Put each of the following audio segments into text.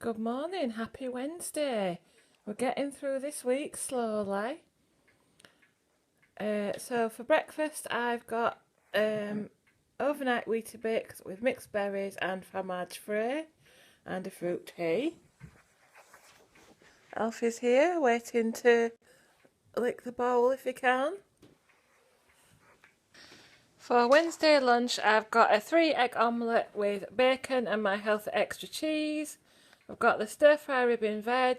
Good morning, happy Wednesday. We're getting through this week slowly. So for breakfast I've got overnight Weetabix with mixed berries and fromage frais and a fruit tea. Alfie's here waiting to lick the bowl if he can. For Wednesday lunch I've got a 3-egg omelette with bacon and my healthy extra cheese. I've got the stir fry ribbon veg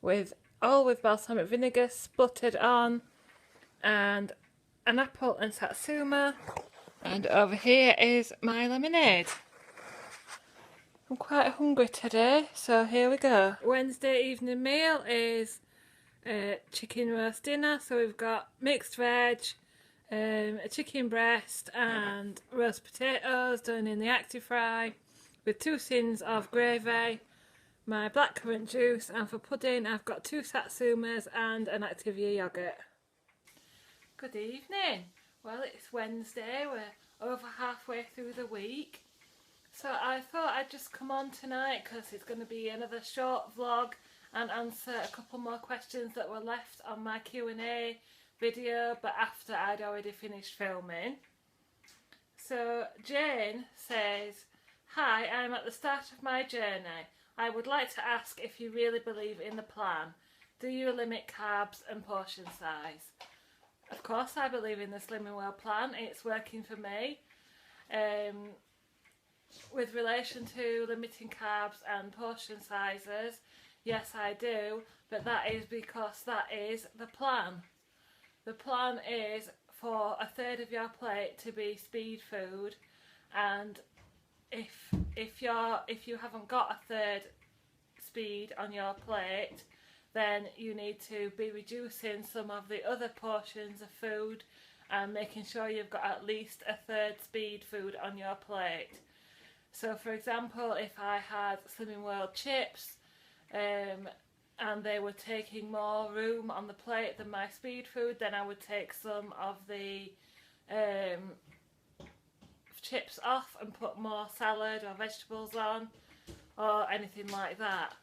with balsamic vinegar sputtered on, and an apple and satsuma, and over here is my lemonade. I'm quite hungry today, so here we go. Wednesday evening meal is chicken roast dinner, so we've got mixed veg, a chicken breast and roast potatoes done in the active fry with 2 tins of gravy, my blackcurrant juice, and for pudding I've got 2 satsumas and an Activia yoghurt. Good evening. Well, it's Wednesday, we're over halfway through the week, so I thought I'd just come on tonight because it's going to be another short vlog and answer a couple more questions that were left on my Q&A video, but after I'd already finished filming. So Jane says, "Hi, I'm at the start of my journey. I would like to ask if you really believe in the plan. Do you limit carbs and portion size?" Of course I believe in the Slimming Well plan, it's working for me. With relation to limiting carbs and portion sizes, yes I do, but that is because that is the plan. The plan is for a third of your plate to be speed food, and if you haven't got a third speed on your plate, then you need to be reducing some of the other portions of food and making sure you've got at least a third speed food on your plate. So for example, if I had Slimming World chips and they were taking more room on the plate than my speed food, then I would take some of the chips off and put more salad or vegetables on or anything like that.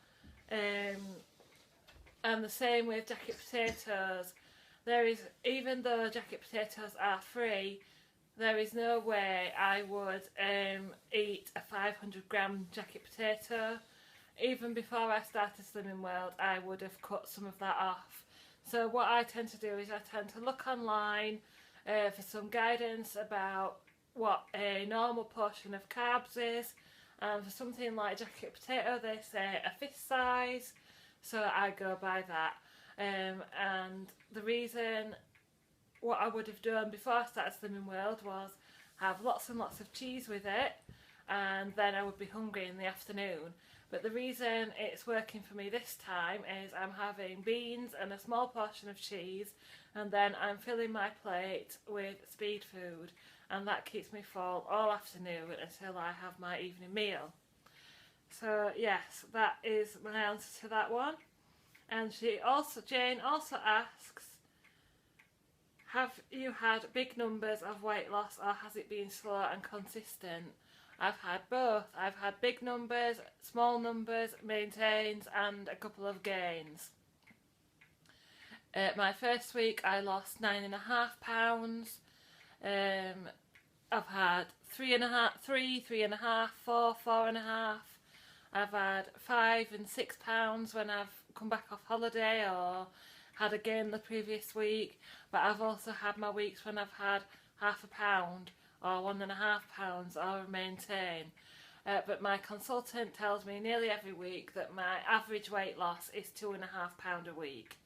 And the same with jacket potatoes. Even though jacket potatoes are free, there is no way I would eat a 500-gram jacket potato. Even before I started Slimming World, I would have cut some of that off. So what I tend to do is I tend to look online for some guidance about what a normal portion of carbs is, and for something like jacket potato they say a fist size, so I go by that. And the reason, what I would have done before I started Slimming World was have lots and lots of cheese with it, and then I would be hungry in the afternoon. But the reason it's working for me this time is I'm having beans and a small portion of cheese, and then I'm filling my plate with speed food, and that keeps me full all afternoon until I have my evening meal. So yes, that is my answer to that one. And Jane also asks, have you had big numbers of weight loss or has it been slow and consistent? I've had both. I've had big numbers, small numbers, maintains, and a couple of gains. My first week I lost 9.5 pounds. I've had 3.5, 3.5, 4, 4.5. I've had 5 and 6 pounds when I've come back off holiday or had a gain the previous week, but I've also had my weeks when I've had half a pound or 1.5 pounds or a maintain. But my consultant tells me nearly every week that my average weight loss is 2.5 pounds a week.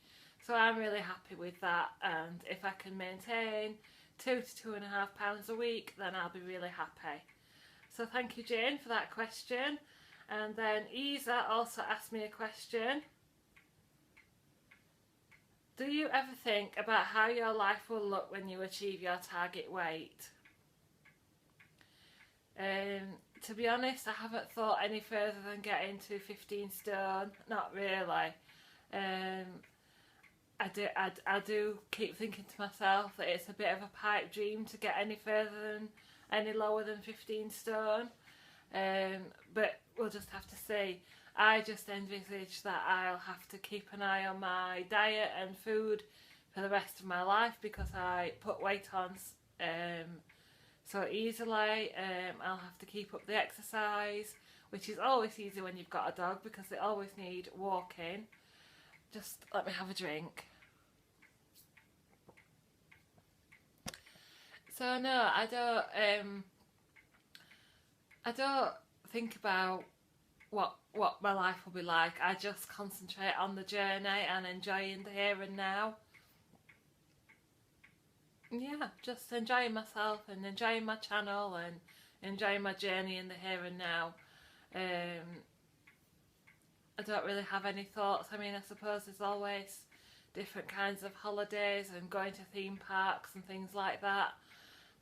So I'm really happy with that, and if I can maintain 2 to 2.5 pounds a week, then I'll be really happy. So thank you, Jane, for that question. And then Isa also asked me a question. Do you ever think about how your life will look when you achieve your target weight? To be honest, I haven't thought any further than getting to 15 stone. Not really. I do keep thinking to myself that it's a bit of a pipe dream to get any lower than 15 stone. But we'll just have to see. I just envisage that I'll have to keep an eye on my diet and food for the rest of my life because I put weight on so easily. I'll have to keep up the exercise, which is always easy when you've got a dog because they always need walking. Just let me have a drink. So no, I don't think about what my life will be like. I just concentrate on the journey and enjoying the here and now. Yeah, just enjoying myself and enjoying my channel and enjoying my journey in the here and now. I don't really have any thoughts. I mean, I suppose there's always different kinds of holidays and going to theme parks and things like that,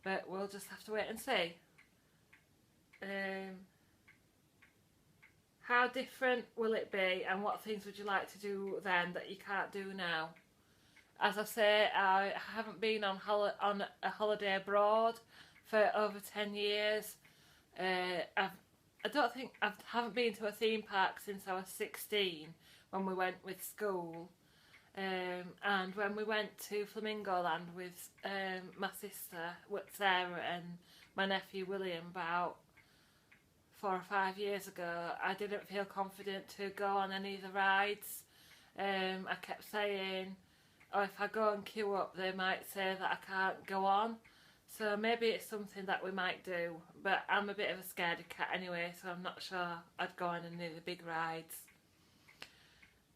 but we'll just have to wait and see. How different will it be, and what things would you like to do then that you can't do now? As I say, I haven't been on a holiday abroad for over 10 years. I haven't been to a theme park since I was 16 when we went with school. And when we went to Flamingo Land with my sister Sarah and my nephew William about 4 or 5 years ago, I didn't feel confident to go on any of the rides. I kept saying, oh, if I go and queue up they might say that I can't go on. So maybe it's something that we might do, but I'm a bit of a scaredy cat anyway, so I'm not sure I'd go on any of the big rides.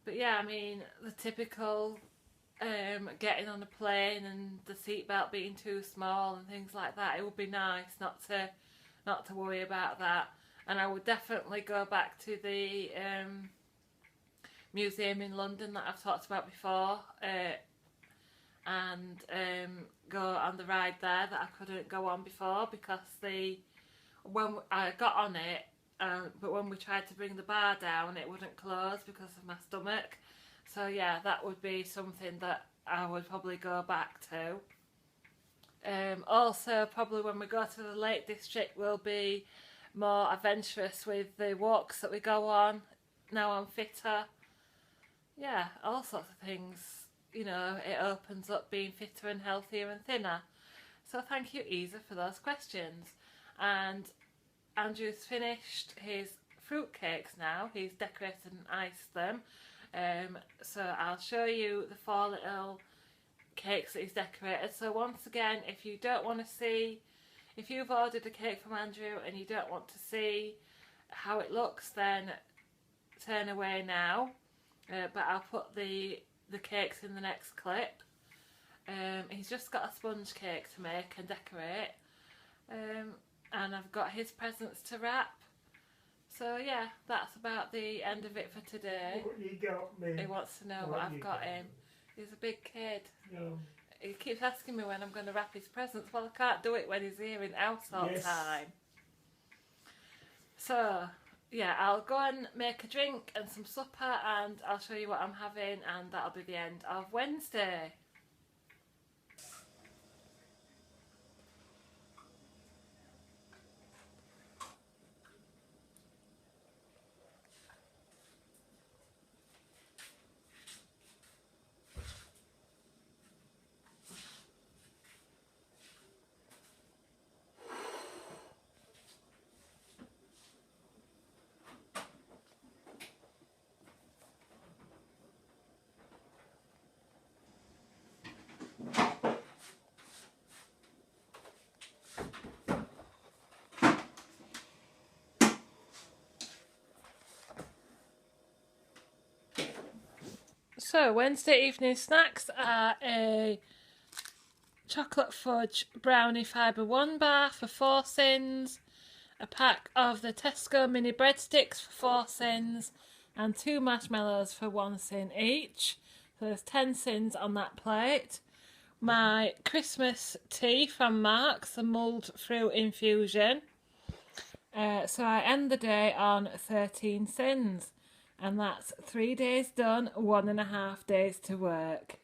But yeah, I mean, the typical getting on a plane and the seatbelt being too small and things like that, it would be nice not to worry about that. And I would definitely go back to the museum in London that I've talked about before, and go on the ride there that I couldn't go on before because when I got on it, but when we tried to bring the bar down it wouldn't close because of my stomach. So yeah, that would be something that I would probably go back to. Also probably when we go to the Lake District we'll be more adventurous with the walks that we go on. Now I'm fitter. Yeah, all sorts of things. You know, it opens up being fitter and healthier and thinner. So thank you, Isa, for those questions. And Andrew's finished his fruit cakes now. He's decorated and iced them. So I'll show you the 4 little cakes that he's decorated. So once again, if you don't want to see, if you've ordered a cake from Andrew and you don't want to see how it looks, then turn away now. But I'll put the cakes in the next clip. He's just got a sponge cake to make and decorate. And I've got his presents to wrap. So yeah, that's about the end of it for today. What you got me? He wants to know what I've got him. He's a big kid. No. He keeps asking me when I'm going to wrap his presents. Well, I can't do it when he's here in household time. So yeah, I'll go and make a drink and some supper and I'll show you what I'm having, and that'll be the end of Wednesday. So Wednesday evening snacks are a chocolate fudge brownie fibre 1 bar for 4 cents, a pack of the Tesco mini breadsticks for 4 cents, and 2 marshmallows for 1 cent each. So there's 10 cents on that plate. My Christmas tea from Marks, the mulled fruit infusion. So I end the day on 13 cents. And that's 3 days done, 1.5 days to work.